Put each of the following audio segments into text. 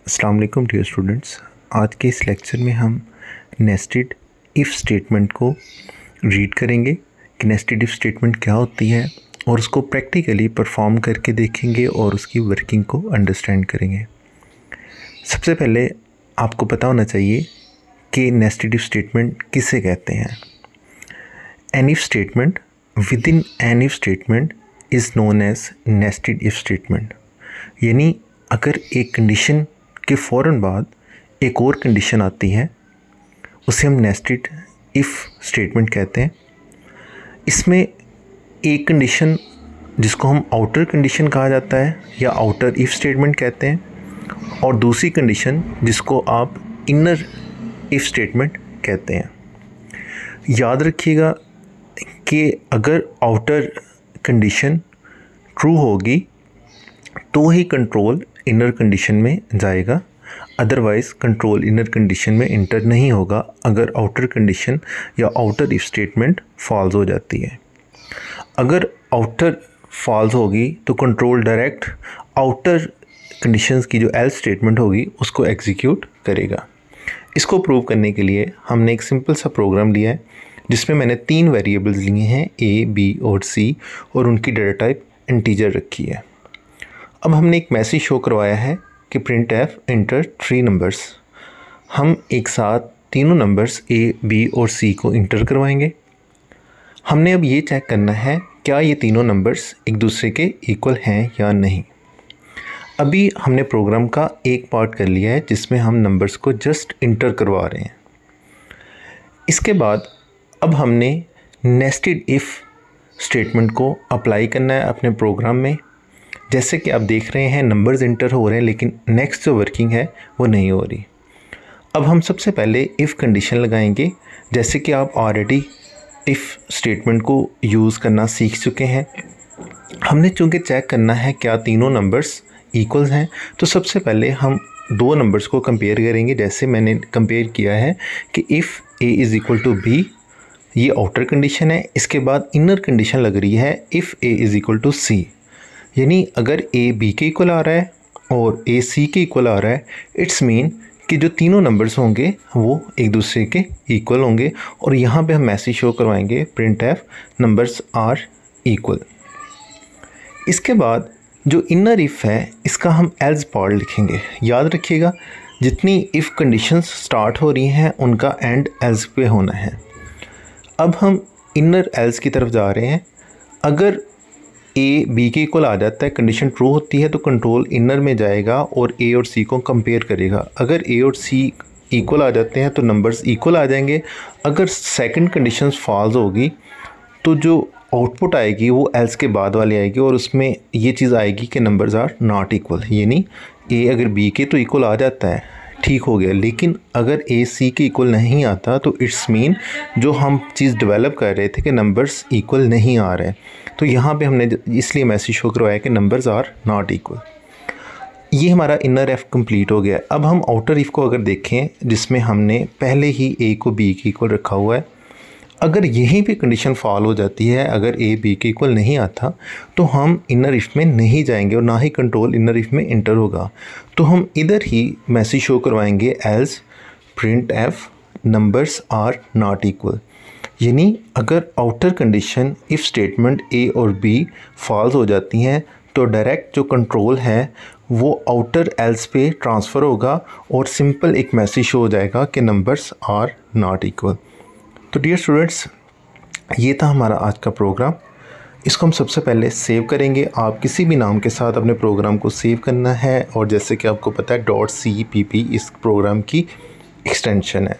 अस्सलाम वालेकुम dear students. आज के इस लेक्चर में हम नेस्टेड इफ़ स्टेटमेंट को रीड करेंगे कि नेस्टेड इफ़ स्टेटमेंट क्या होती है और उसको प्रैक्टिकली परफॉर्म करके देखेंगे और उसकी वर्किंग को अंडरस्टैंड करेंगे। सबसे पहले आपको पता होना चाहिए कि नेस्टेड इफ़ स्टेटमेंट किसे कहते हैं। An if statement within an if statement is known as nested if statement. यानी अगर एक कंडीशन के फ़ौरन बाद एक और कंडीशन आती है उसे हम नेस्टेड इफ़ स्टेटमेंट कहते हैं। इसमें एक कंडीशन जिसको हम आउटर कंडीशन कहा जाता है या आउटर इफ़ स्टेटमेंट कहते हैं और दूसरी कंडीशन जिसको आप इनर इफ़ स्टेटमेंट कहते हैं। याद रखिएगा कि अगर आउटर कंडीशन ट्रू होगी तो ही कंट्रोल इनर कंडीशन में जाएगा, अदरवाइज़ कंट्रोल इनर कंडीशन में इंटर नहीं होगा अगर आउटर कंडीशन या आउटर इफ स्टेटमेंट फॉल्स हो जाती है। अगर आउटर फॉल्स होगी तो कंट्रोल डायरेक्ट आउटर कंडीशंस की जो एल्स स्टेटमेंट होगी उसको एग्जीक्यूट करेगा। इसको प्रूव करने के लिए हमने एक सिंपल सा प्रोग्राम लिया है जिसमें मैंने 3 वेरिएबल्स लिए हैं ए, बी और सी और उनकी डाटा टाइप इंटीजर रखी है। अब हमने एक मैसेज शो करवाया है कि प्रिंट एफ इंटर 3 नंबर्स। हम एक साथ तीनों नंबर्स ए, बी और सी को इंटर करवाएंगे। हमने अब ये चेक करना है क्या ये तीनों नंबर्स एक दूसरे के इक्वल हैं या नहीं। अभी हमने प्रोग्राम का एक पार्ट कर लिया है जिसमें हम नंबर्स को जस्ट इंटर करवा रहे हैं। इसके बाद अब हमने नेस्टेड इफ़ स्टेटमेंट को अप्लाई करना है अपने प्रोग्राम में। जैसे कि आप देख रहे हैं नंबर्स इंटर हो रहे हैं लेकिन नेक्स्ट जो वर्किंग है वो नहीं हो रही। अब हम सबसे पहले इफ़ कंडीशन लगाएंगे। जैसे कि आप ऑलरेडी इफ़ स्टेटमेंट को यूज़ करना सीख चुके हैं। हमने चूँकि चेक करना है क्या तीनों नंबर्स इक्वल्स हैं, तो सबसे पहले हम 2 नंबर्स को कंपेयर करेंगे। जैसे मैंने कंपेयर किया है कि if A is equal to B, ये आउटर कंडीशन है। इसके बाद इनर कंडीशन लग रही है if A is equal to C, यानी अगर ए बी के इक्वल आ रहा है और ए सी के इक्वल आ रहा है, इट्स मीन कि जो तीनों नंबर्स होंगे वो एक दूसरे के इक्वल होंगे। और यहाँ पे हम मैसेज शो करवाएंगे printf numbers are equal. इसके बाद जो इनर इफ़ है इसका हम एल्स पार्ट लिखेंगे। याद रखिएगा जितनी इफ़ कंडीशंस स्टार्ट हो रही हैं उनका एंड एल्स पे होना है। अब हम इनर एल्स की तरफ जा रहे हैं। अगर ए बी के इक्वल आ जाता है, कंडीशन ट्रू होती है, तो कंट्रोल इनर में जाएगा और ए और सी को कंपेयर करेगा। अगर ए और सी इक्वल आ जाते हैं तो नंबर्स इक्वल आ जाएंगे। अगर सेकंड कंडीशन फॉल्स होगी तो जो आउटपुट आएगी वो एल्स के बाद वाली आएगी और उसमें ये चीज़ आएगी कि नंबर्स आर नॉट इक्वल। यानी ए अगर बी के तो इक्वल आ जाता है, ठीक हो गया, लेकिन अगर ए सी के इक्वल नहीं आता तो इट्स मीन जो हम चीज़ डेवलप कर रहे थे कि नंबर्स इक्वल नहीं आ रहे। तो यहाँ पे हमने इसलिए मैसेज शो करवाया कि नंबर्स आर नॉट इक्वल। ये हमारा इनर एफ कंप्लीट हो गया। अब हम आउटर इफ़ को अगर देखें जिसमें हमने पहले ही ए को बी के इक्वल रखा हुआ है, अगर यहीं पे कंडीशन फॉल हो जाती है, अगर ए बी के इक्वल नहीं आता तो हम इनर इफ़ में नहीं जाएंगे और ना ही कंट्रोल इनर इफ़ में इंटर होगा। तो हम इधर ही मैसेज शो करवाएंगे else printf numbers are not equal. यानी अगर outer condition if statement A और बी फॉल्स हो जाती हैं तो डायरेक्ट जो कंट्रोल है वो आउटर एल्स पे ट्रांसफ़र होगा और सिंपल एक मैसेज शो हो जाएगा कि नंबर्स आर नॉट इक्वल। तो डियर स्टूडेंट्स, ये था हमारा आज का प्रोग्राम। इसको हम सबसे पहले सेव करेंगे। आप किसी भी नाम के साथ अपने प्रोग्राम को सेव करना है और जैसे कि आपको पता है .cpp इस प्रोग्राम की एक्सटेंशन है।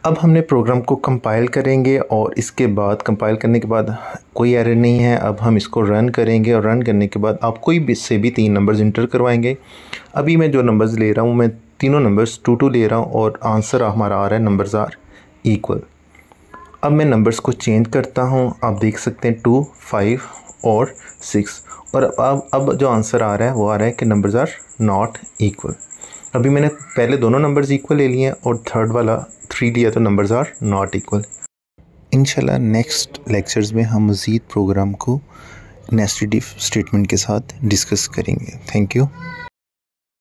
अब हमने प्रोग्राम को कंपाइल करेंगे और इसके बाद कंपाइल करने के बाद कोई एरर नहीं है। अब हम इसको रन करेंगे और रन करने के बाद आप कोई भी से भी 3 नंबर्स इंटर करवाएंगे। अभी मैं जो नंबर्स ले रहा हूँ मैं तीनों नंबर्स 2 2 ले रहा हूँ और आंसर हमारा आ रहा है नंबर्स आर इक्वल। अब मैं नंबर्स को चेंज करता हूँ। आप देख सकते हैं 2, 5 और 6 और अब जो आंसर आ रहा है वो आ रहा है कि नंबर्स आर नॉट इक्वल। अभी मैंने पहले दोनों नंबर्स इक्वल ले लिए हैं और थर्ड वाला 3 लिया तो नंबर्स आर नॉट इक्वल। इंशाल्लाह नेक्स्ट लेक्चर्स में हम मज़ीद प्रोग्राम को नेस्टेड इफ स्टेटमेंट के साथ डिस्कस करेंगे। Thank you.